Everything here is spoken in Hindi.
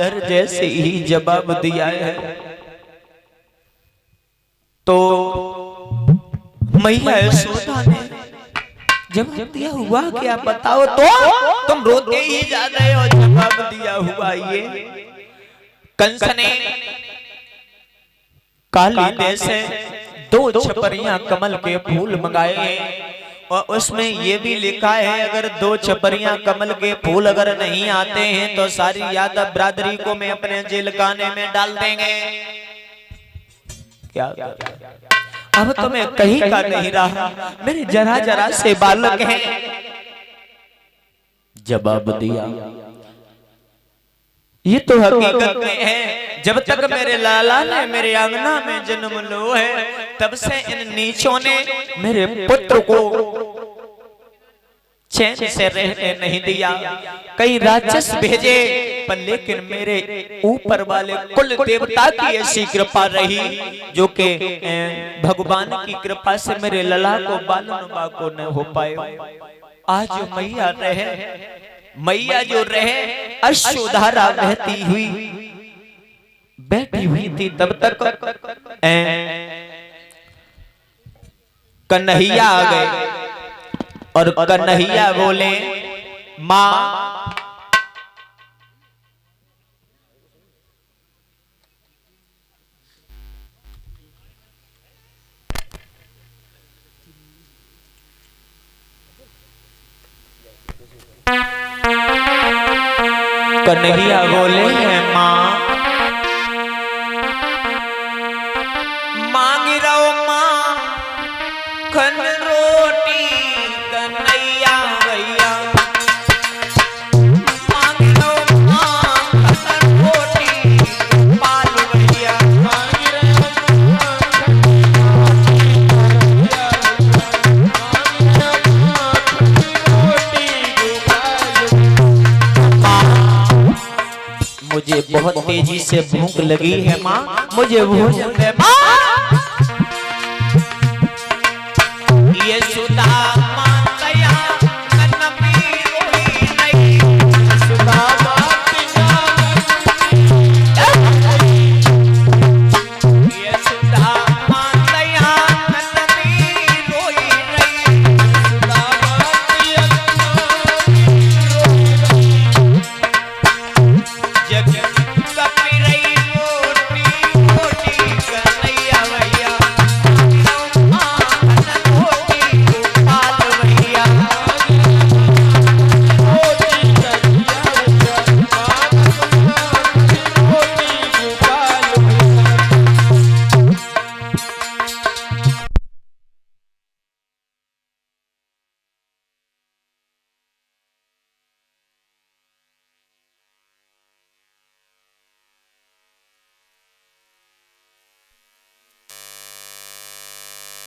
इधर जैसे ही जवाब दिया है तो मैया यशोदा ने जवाब दिया, हुआ क्या बताओ तो? तुम रोते ही जा रहे हो। जवाब दिया हुआ ये, कंस ने काली देश से 2 छपरियां कमल के फूल मंगाए हैं और उसमें ये भी लिखा है अगर 2 छपरियां कमल के फूल अगर नहीं आते हैं तो सारी यादव बिरादरी को मैं अपने जेल खाने में डाल देंगे। क्या अब तो मैं कहीं का नहीं रहा, मेरे जरा जरा से बालक हैं। जवाब दिया, ये तो हकीकत में है। जब तक मेरे लाला ने मेरे आंगना में जन्म लो है तब से इन नीचों ने मेरे पुत्र को चैन से रहने नहीं दिया। कई राक्षस भेजे पर लेकिन मेरे ऊपर वाले कुल देवता की ऐसी कृपा रही जो कि भगवान की कृपा से मेरे लला को बालनुमा को न हो पाए। आज मैया रहे, मैया जो रहे अश्रुधारा बहती हुई बैठी हुई थी तब तक कन्हैया आ गए और कन्हैया बोले, माँ कन्हैया बोले हैं, माँ मांग रहो माँ खन रोटी कन्हैया भैया, मांग रहो माँ खन रोटी पाल भैया, मांग रहो मुझे बहुत तेजी से भूख लगी है माँ, मुझे भोजन दे माँ।